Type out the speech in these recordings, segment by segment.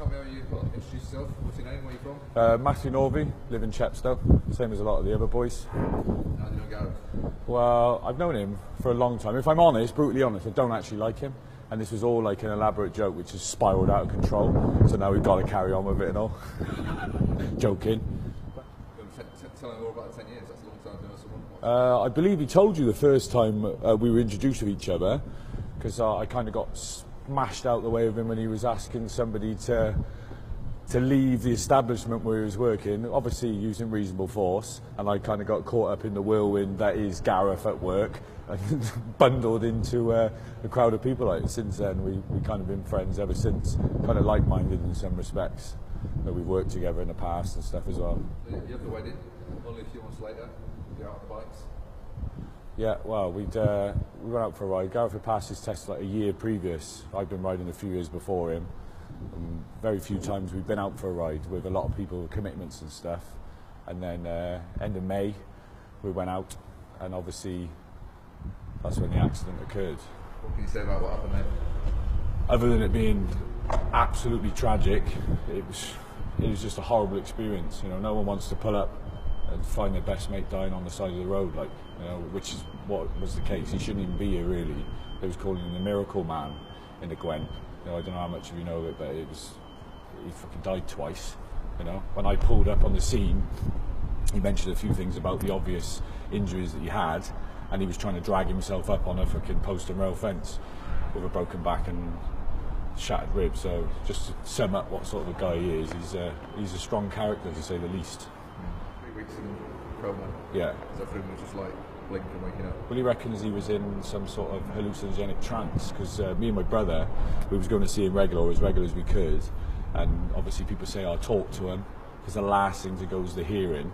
tell me how you introduce yourself. What's your name? Where are you from? Matthew Northey, live in Chepstow, same as a lot of the other boys. How do you know Gareth? Well, I've known him for a long time. If I'm honest, brutally honest, I don't actually like him. And this was all like an elaborate joke which has spiralled out of control. So now we've got to carry on with it and all. Joking. Tell me more about 10 years. That's a long time to know someone. I believe he told you the first time we were introduced to each other, because I kind of got smashed out the way of him when he was asking somebody to leave the establishment where he was working, obviously using reasonable force, and I kind of got caught up in the whirlwind that is Gareth at work and bundled into a crowd of people. Like, since then we kind of been friends ever since, kind of like-minded in some respects. We've worked together in the past and stuff as well. You have the wedding, only a few months later, you're out on the bikes. Yeah, well, we went out for a ride. Gareth had passed his test like a year previous. I'd been riding a few years before him. Very few times we've been out for a ride with a lot of people, commitments and stuff. And then end of May, we went out, and obviously that's when the accident occurred. What can you say about what happened then? Other than it being absolutely tragic, it was just a horrible experience. You know, no one wants to pull up and find their best mate dying on the side of the road, like, you know, which is what was the case. He shouldn't even be here, really. They was calling him the Miracle Man in the Gwent. You know, I don't know how much of you know of it, but he fucking died twice. You know, when I pulled up on the scene, he mentioned a few things about the obvious injuries that he had, and he was trying to drag himself up on a fucking post and rail fence with a broken back and shattered ribs. So just to sum up what sort of a guy he is, he's a strong character, to say the least. 3 weeks in coma. Yeah. Is that pretty much just like blinking and waking up? Well, he reckons he was in some sort of hallucinogenic trance, because me and my brother, we was going to see him as regular as we could, and obviously people say I talk to him, because the last thing to go is the hearing.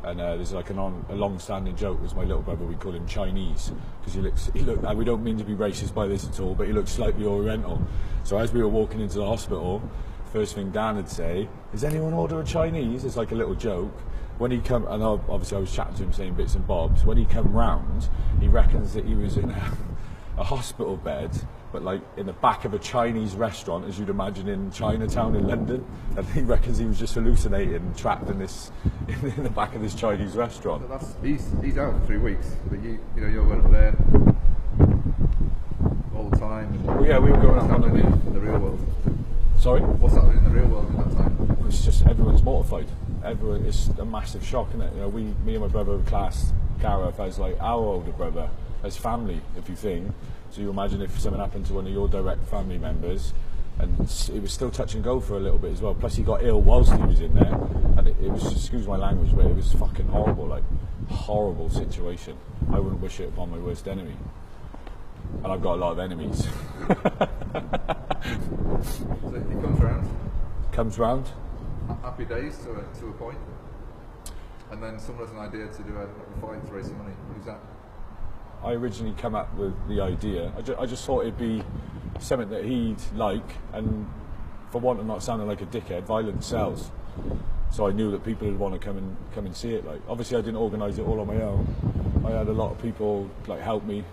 And there's like a long-standing joke with my little brother. We call him Chinese because he looked. We don't mean to be racist by this at all, but he looked slightly Oriental. So as we were walking into the hospital, first thing Dan would say, "Does anyone order a Chinese?" It's like a little joke. When he come, and obviously I was chatting to him, saying bits and bobs. When he come round, he reckons that he was in a hospital bed, but like in the back of a Chinese restaurant, as you'd imagine in Chinatown in London. And he reckons he was just hallucinating, trapped in the back of this Chinese restaurant. So he's out for 3 weeks, but you're going up there all the time. Well, yeah, we were going up on in the real world. Sorry? What's happening in the real world at that time? It's just everyone's mortified. It's a massive shock, isn't it? You know, me and my brother have classed Gareth as like our older brother, as family, if you think. So you imagine if something happened to one of your direct family members, and it was still touch and go for a little bit as well. Plus he got ill whilst he was in there, and it was, excuse my language, but it was fucking horrible, like horrible situation. I wouldn't wish it upon my worst enemy. And I've got a lot of enemies. So he comes round. Comes round. Happy days to a point. And then someone has an idea to do a fight to raise some money. Who's that? I originally came up with the idea. I just thought it'd be something that he'd like, and for want of not sounding like a dickhead, violence sells. So I knew that people would want to come and see it. Like, obviously I didn't organise it all on my own. I had a lot of people like help me,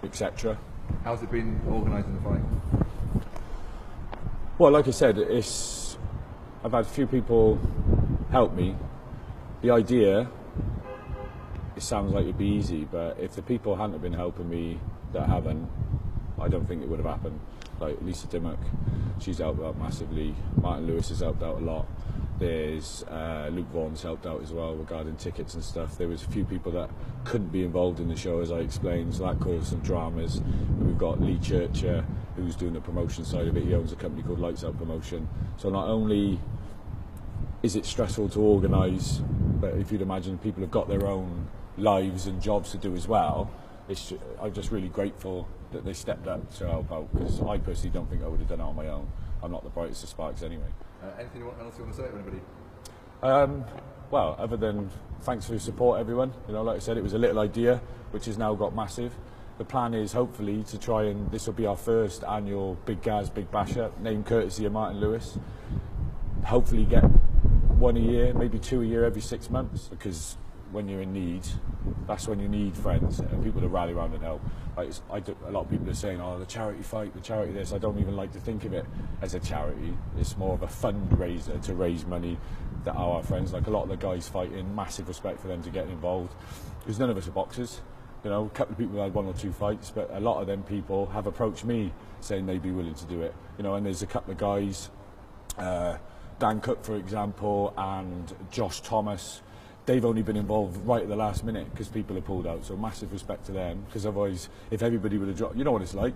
etc. How's it been organising the fight? Well, like I said, I've had a few people help me. The idea, it sounds like it'd be easy, but if the people hadn't have been helping me that haven't, I don't think it would have happened. Like Lisa Dimmock, she's helped out massively. Martin Lewis has helped out a lot. There's Luke Vaughan's helped out as well regarding tickets and stuff. There was a few people that couldn't be involved in the show, as I explained, so that caused some dramas. And we've got Lee Churcher, who's doing the promotion side of it. He owns a company called Lights Out Promotion. So not only is it stressful to organise, but if you'd imagine people have got their own lives and jobs to do as well, I'm just really grateful that they stepped up to help out, because I personally don't think I would have done it on my own. I'm not the brightest of sparks anyway. Anything else you want to say to anybody? Well, other than thanks for your support, everyone. You know, like I said, it was a little idea which has now got massive. The plan is hopefully to try, and this will be our first annual Gars Big Bash Up, named courtesy of Martin Lewis. Hopefully get one a year, maybe 2 a year every 6 months, because when you're in need, that's when you need friends and people to rally around and help. Like a lot of people are saying, oh, the charity fight, the charity this. I don't even like to think of it as a charity. It's more of a fundraiser to raise money that are our friends. Like a lot of the guys fighting, massive respect for them to get involved, because none of us are boxers. You know, a couple of people have had 1 or 2 fights, but a lot of them people have approached me saying they'd be willing to do it. You know, and there's a couple of guys, Dan Cook, for example, and Josh Thomas. They've only been involved right at the last minute because people have pulled out. So massive respect to them, because otherwise, if everybody would have dropped, you know what it's like.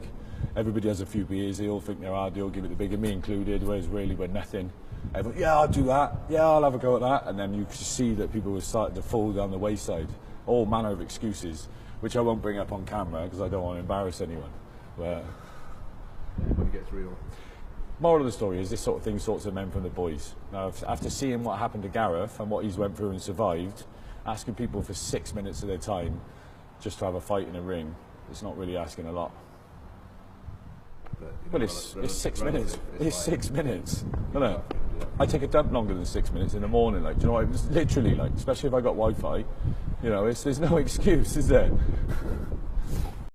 Everybody has a few beers, they all think they're hard, they all give it the big, and me included, whereas really we're nothing. Everyone, yeah, I'll do that. Yeah, I'll have a go at that. And then you see that people were starting to fall down the wayside. All manner of excuses, which I won't bring up on camera because I don't want to embarrass anyone. But when it gets real. Moral of the story is this sort of thing sorts of men from the boys. Now, after seeing what happened to Gareth and what he's went through and survived, asking people for 6 minutes of their time just to have a fight in a ring, it's not really asking a lot. But it's 6 minutes. It's 6 minutes. No. I take a dump longer than 6 minutes in the morning. Like, do you know what? It's literally like, especially if I got Wi-Fi, you know, there's no excuse, is there?